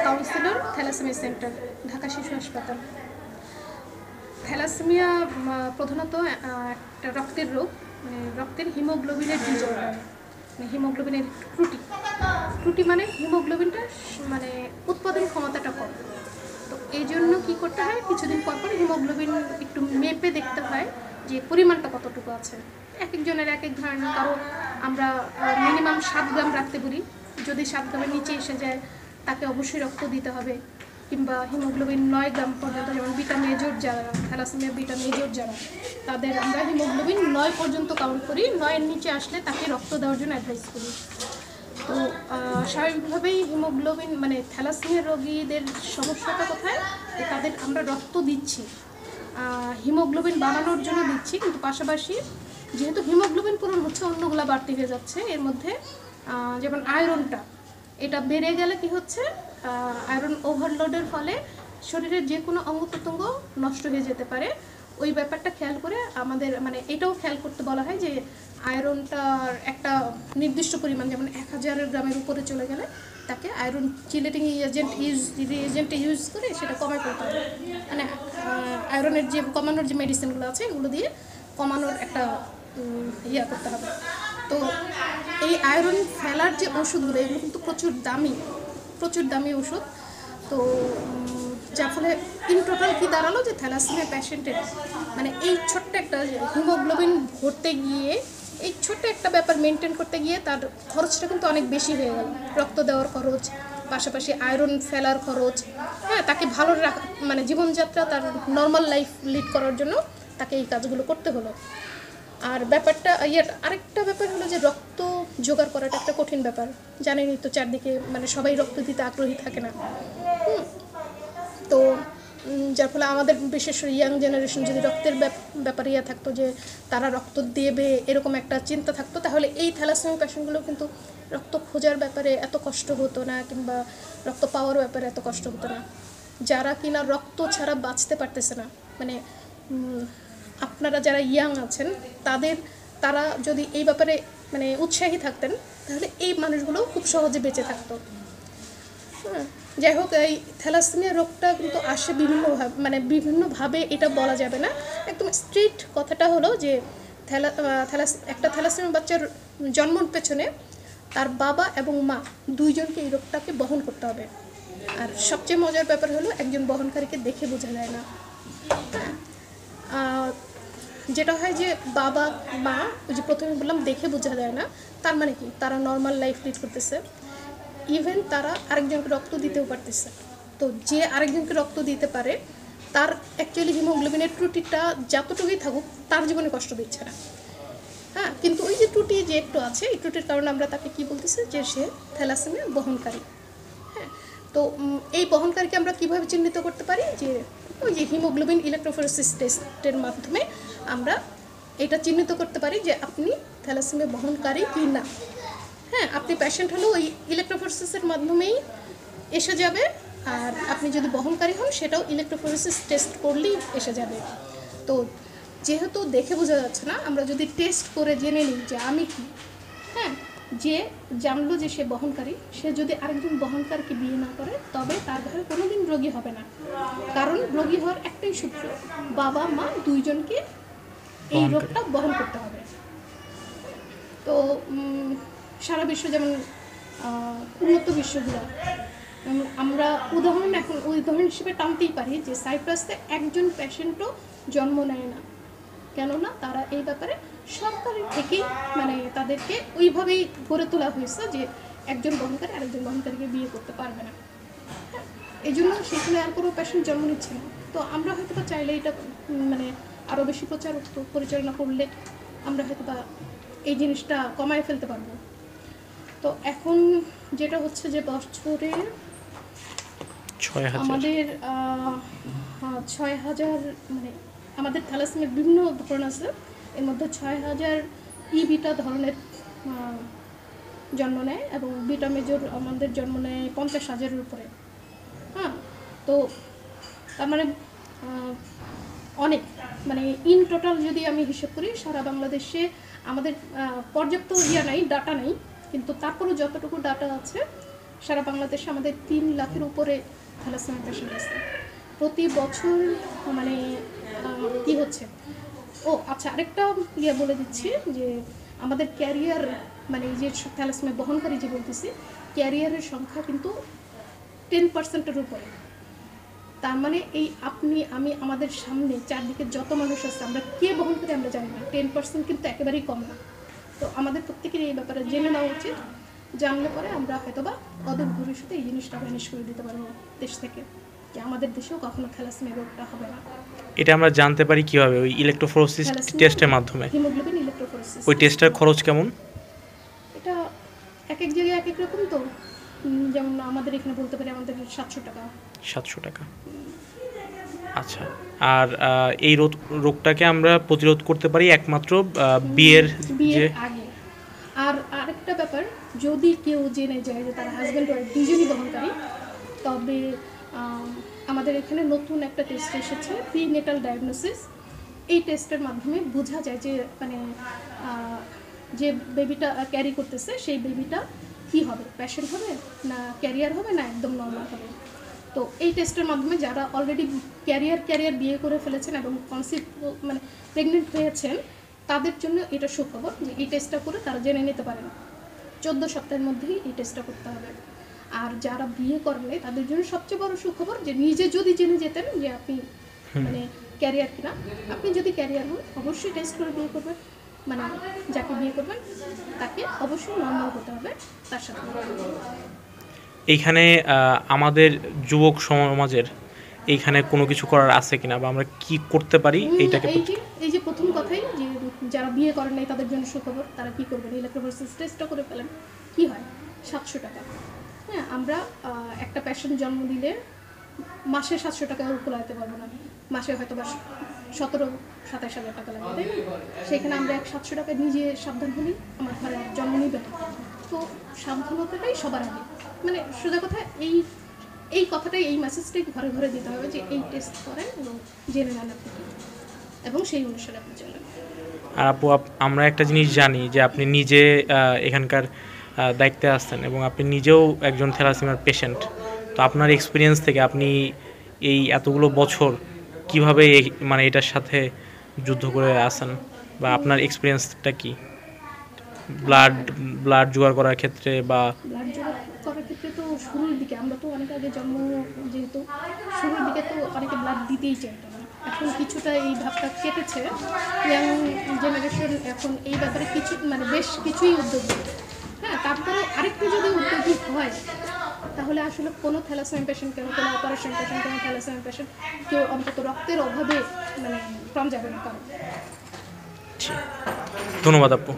Councillor, thalassaemia centre, Dhaka শিশু হাসপাতাল। Thalassaemia প্রধানত একটা রক্তের রোগ, মানে রক্তের হিমোগ্লোবিনের ডিজঅর্ডার, মানে হিমোগ্লোবিনের ত্রুটি মানে হিমোগ্লোবিনটা মানে উৎপাদন ক্ষমতাটা কম। তো এই জন্য কী করতে হয়, কিছুদিন পর পর হিমোগ্লোবিন একটু মেপে দেখতে হয় যে পরিমাণটা কতটুকু আছে। এক একজনের এক এক ধরনের, কারো আমরা মিনিমাম 7 গ্রাম রাখতে বলি, যদি 7 গ্রামের নিচে এসে যায় তাকে অবশ্যই রক্ত দিতে হবে। কিংবা হিমোগ্লোবিন 9 গ্রাম পর্যন্ত, যেমন বিটা মেজর যারা, থ্যালাসেমিয়া বিটা মেজর যারা, তাদের আমরা হিমোগ্লোবিন 9 পর্যন্ত কাউন্ট করি। 9-এর নিচে আসলে তাকে রক্ত দেওয়ার জন্য অ্যাডভাইস করি। তো স্বাভাবিকভাবেই হিমোগ্লোবিন মানে থ্যালাসেমিয়া রোগীদের সমস্যাটা কোথায়, তাদের আমরা রক্ত দিচ্ছি, হিমোগ্লোবিন বাড়ানোর জন্য দিচ্ছি, কিন্তু পাশাপাশি যেহেতু হিমোগ্লোবিন পূরণ হচ্ছে, অন্যগুলো বাড়তি হয়ে যাচ্ছে। এর মধ্যে যেমন আয়রনটা, এটা বেড়ে গেলে কি হচ্ছে, আয়রন ওভারলোডের ফলে শরীরের যে কোনো অঙ্গ প্রত্যঙ্গ নষ্ট হয়ে যেতে পারে। ওই ব্যাপারটা খেয়াল করে আমাদের মানে এটাও খেয়াল করতে বলা হয় যে আয়রনটার একটা নির্দিষ্ট পরিমাণ, যেমন 1000 গ্রামের উপরে চলে গেলে তাকে আয়রন চিলেটিং রিএজেন্ট ইউজ করে সেটা কমায় ফেলতে হবে। মানে আয়রনের যে কমানোর যে মেডিসিনগুলো আছে এগুলো দিয়ে কমানোর একটা করতে হবে। তো এই আয়রন ফেলার যে ওষুধগুলো, এগুলো কিন্তু প্রচুর দামি ওষুধ। তো যার ফলে ইন টোটাল কী দাঁড়ালো, যে থ্যালাসেমিয়া পেশেন্টের মানে এই ছোট্ট একটা হিমোগ্লোবিন ভরতে গিয়ে, এই ছোট্ট একটা ব্যাপার মেনটেন করতে গিয়ে তার খরচটা কিন্তু অনেক বেশি হয়ে গেল। রক্ত দেওয়ার খরচ, পাশাপাশি আয়রন ফেলার খরচ, হ্যাঁ, তাকে ভালো মানে জীবনযাত্রা, তার নর্মাল লাইফ লিড করার জন্য তাকে এই কাজগুলো করতে হলো। আর ব্যাপারটা আরেকটা ব্যাপার হলো যে রক্ত জোগাড় করাটা একটা কঠিন ব্যাপার। জানেনই তো, চারদিকে মানে সবাই রক্ত দিতে আগ্রহী থাকে না। তো যার ফলে আমাদের বিশেষ ইয়াং জেনারেশন যদি রক্তের ব্যাপারে থাকতো যে তারা রক্ত দেবে এরকম একটা চিন্তা থাকতো, তাহলে এই থ্যালাসেমিয়া পেশেন্টগুলো কিন্তু রক্ত খোঁজার ব্যাপারে এত কষ্ট হতো না, কিংবা রক্ত পাওয়ার ব্যাপারে এত কষ্ট হতো না। যারা কিনা রক্ত ছাড়া বাঁচতে পারতেছে না, মানে আপনারা যারা ইয়াং আছেন তারা যদি এই ব্যাপারে মানে উৎসাহী থাকতেন, তাহলে এই মানুষগুলো খুব সহজে বেঁচে থাকতো। যাই হোক, এই থ্যালাসেমিয়া রোগটা কিন্তু আসে বিভিন্নভাবে, এটা বলা যাবে না। একদম স্ট্রিট কথাটা হলো যে একটা থ্যালাসেমিয়া বাচ্চার জন্মের পেছনে তার বাবা এবং মা দুইজনকে এই রোগটাকে বহন করতে হবে। আর সবচেয়ে মজার ব্যাপার হলো, একজন বহনকারীকে দেখে বোঝা যায় না। যেটা হয় যে বাবা মা, ওই যে প্রথমে বললাম দেখে বোঝা যায় না, তার মানে কি, তারা নর্মাল লাইফ লিড করতেছে, ইভেন তারা আরেকজনকে রক্ত দিতেও পারতেছে। তো যে আরেকজনকে রক্ত দিতে পারে, তার অ্যাকচুয়ালি হিমোগ্লোবিনের ত্রুটিটা যতটুকুই থাকুক তার জীবনে কষ্ট দিচ্ছে না। হ্যাঁ, কিন্তু ওই যে ত্রুটি যে একটু আছে, এই ত্রুটির কারণে আমরা তাকে কী বলতেছি, যে সে থ্যালাসেমিয়া বহনকারী। হ্যাঁ, তো এই বহনকারীকে আমরা কীভাবে চিহ্নিত করতে পারি, যে ওই যে হিমোগ্লোবিন ইলেকট্রোফোরেসিস টেস্টের মাধ্যমে আমরা এটা চিহ্নিত করতে পারি যে আপনি থ্যালাসেমিয়া বহনকারী কি না। হ্যাঁ, আপনি পেশেন্ট হলেও ওই ইলেকট্রোফোরেসিসের মাধ্যমেই এসে যাবে, আর আপনি যদি বহনকারী হন সেটাও ইলেকট্রোফোরেসিস টেস্ট করলেই এসে যাবে। তো যেহেতু দেখে বোঝা যাচ্ছে না, আমরা যদি টেস্ট করে জেনে নিই যে আমি কি, হ্যাঁ, যে জানলো যে সে বহনকারী, সে যদি আরেকজন বহনকারীকে বিয়ে না করে, তবে তার ঘরে কোনোদিন রোগী হবে না। কারণ রোগী হওয়ার একটাই সূত্র, বাবা মা দুইজনকে এই রোগটা বহন করতে হবে। তো সারা বিশ্ব, যেমন উন্নত বিশ্বগুলো, আমরা উদাহরণ হিসেবে টানতেই পারি যে সাইপ্রাসে একজন পেশেন্টও জন্ম নেয় না। কেননা তারা এই ব্যাপারে সরকারের থেকেই মানে তাদেরকে ওইভাবেই গড়ে তোলা হয়েছে যে একজন বহনকারী আরেকজন বহনকারীকে বিয়ে করতে পারবে না। এই জন্য সেখানে আর কোনো পেশেন্ট জন্ম নিচ্ছে না। তো আমরা হয়তো বা চাইলে এটা মানে আরও বেশি পরিচালনা করলে আমরা হয়তো বা এই জিনিসটা কমায় ফেলতে পারবো। তো এখন যেটা হচ্ছে যে বছরে আমাদের 6000 মানে আমাদের থ্যালাসেমিয়ার বিভিন্ন ধরন আছে, এর মধ্যে 6000 বিটা ধরনের জন্ম নেয়, এবং বিটা মেজর আমাদের জন্ম নেয় 50,000-এর উপরে। হ্যাঁ, তো তার মানে অনেক, মানে ইন টোটাল যদি আমি হিসেব করি, সারা বাংলাদেশে আমাদের পর্যাপ্ত ডাটা নেই, কিন্তু তারপরেও যতটুকু ডাটা আছে সারা বাংলাদেশে আমাদের 3 লাখের উপরে থ্যালাসেমিয়া পেশেন্ট আছে প্রতি বছর। মানে কি হচ্ছে, ও আচ্ছা আরেকটা বলে দিচ্ছি যে আমাদের ক্যারিয়ার মানে এই যে থ্যালাসেমিয়া বহনকারী যে বলতেছি, ক্যারিয়ারের সংখ্যা কিন্তু 10%-এর উপরে। তার মানে এই আপনি আমি আমাদের সামনে চারদিকে যত মানুষ আছে আমরা কে বহন করে আমরা জানি না, 10% কিন্তু একেবারেই কম না। তো আমাদের প্রত্যেকের এই ব্যাপারে জেনে নেওয়া উচিত, জানলে পরে আমরা হয়তোবা অদূর ভবিষ্যতে এই জিনিসটা ভ্যানিশ করে দিতে পারবো দেশ থেকে, যে আমাদের দেশেও কখনো থ্যালাসেমিয়া রোগটা হবে না। এটা আমরা জানতে পারি কিভাবে? ওই ইলেকট্রোফোরেসিস টেস্টের মাধ্যমে। Haemoglobin electrophoresis. ওই টেস্টের খরচ কেমন? এটা এক এক জায়গায় এক এক রকম। তো যেমন আমাদের এখানে বলতে পারি আমাদের 700 টাকা। 700 টাকা। আচ্ছা। আর এই রোগটাকে আমরা প্রতিরোধ করতে পারি একমাত্র বিয়ের আগে। আর আরেকটা ব্যাপার, যদি কেউ জেনে যায় যে তার হাজব্যান্ড ওয়াইফ দুজনই বহনকারী, তবে আমাদের এখানে নতুন একটা টেস্ট এসেছে, প্রিনেটাল ডায়াগনোসিস। এই টেস্টের মাধ্যমে বোঝা যায় যে মানে যে বেবিটা ক্যারি করতেছে সেই বেবিটা কী হবে, প্যাশেন্ট হবে না ক্যারিয়ার হবে না একদম নর্মাল হবে। তো এই টেস্টের মাধ্যমে যারা অলরেডি ক্যারিয়ার বিয়ে করে ফেলেছেন এবং কনসিভ মানে প্রেগনেন্ট হয়েছেন, তাদের জন্য এটা সুখবর যে এই টেস্টটা করে তারা জেনে নিতে পারেন। 14 সপ্তাহের মধ্যেই এই টেস্টটা করতে হবে। আর যারা বিয়ে করেন তাদের জন্য সবচেয়ে বড় সুখবর যে নিজে যদি জেনে যেতেন যে আপনি মানে ক্যারিয়ার কিনা, আপনি যদি ক্যারিয়ার হন অবশ্যই টেস্ট করে বিয়ে করবেন। মানে যাকে বিয়ে করবেন তাকে অবশ্যই নর্মাল হতে হবে তার সাথে। এইখানে আমাদের যুবক সমাজের এইখানে কোনো কিছু করার আছে কিনা, বা আমরা কি করতে পারি এইটাকে? এই যে প্রথম কথাই যে যারা বিয়ে করেন নাই তাদের জন্য সুখবর, তারা কি করবেন, ইলেকট্রোফোরেসিস টেস্টটা করে ফেলেন। কি হয়, 700 টাকা। হ্যাঁ, আমরা একটা পেশেন্ট জন্ম দিলে মাসে 700 টাকা কুলাতে পারবো না, মাসে হয়তো বা 17-27 হাজার টাকা লাগবে, তাই না? সেখানে আমরা 700 টাকা নিজে সাবধান হলেই আমার ঘরে জন্ম নিবে। তো সাবধানতাটাই সবার আগে। মানে সোজা কথা এই কথাটাই, এই মেসেজটাই ঘরে ঘরে দিতে হবে যে এই টেস্ট করেন এবং জেনে নেন আপনি এবং সেই অনুসারে আপনি চলেন। আর আপু, আমরা একটা জিনিস জানি যে আপনি নিজে এখানকার দায়িত্বে আছেন এবং আপনি নিজেও একজন থ্যালাসেমিয়ার পেশেন্ট। তো আপনার এক্সপিরিয়েন্স থেকে আপনি এই এতগুলো বছর কিভাবে মানে এটার সাথে যুদ্ধ করে আছেন, বা আপনার এক্সপিরিয়েন্সটা কি ব্লাড জোগাড় করার ক্ষেত্রে? বা ব্লাড জোগাড় করার ক্ষেত্রে তো শুরুর দিকে আমরা তো অনেক আগে জন্ম, যেহেতু শুরুর দিকে তো অনেকে ব্লাড দিতেই চাইতো না। এখন কিছুটা এই ভাবটা কেটেছে, ইয়াং জেনারেশন এখন এই ব্যাপারে কিছু মানে বেশ কিছুই উদ্যোগী। হ্যাঁ, তারপরে আরেকটু যদি উদ্যোগী হয় তাহলে আসলে কোনো থ্যালাসেমিয়া পেশেন্ট কেন, কোনো অপারেশন পেশেন্ট কেন, থ্যালাসেমিয়া পেশেন্ট কেউ অন্তত রক্তের অভাবে মানে প্রাণ যাবে না কারণ। ধন্যবাদ আপু।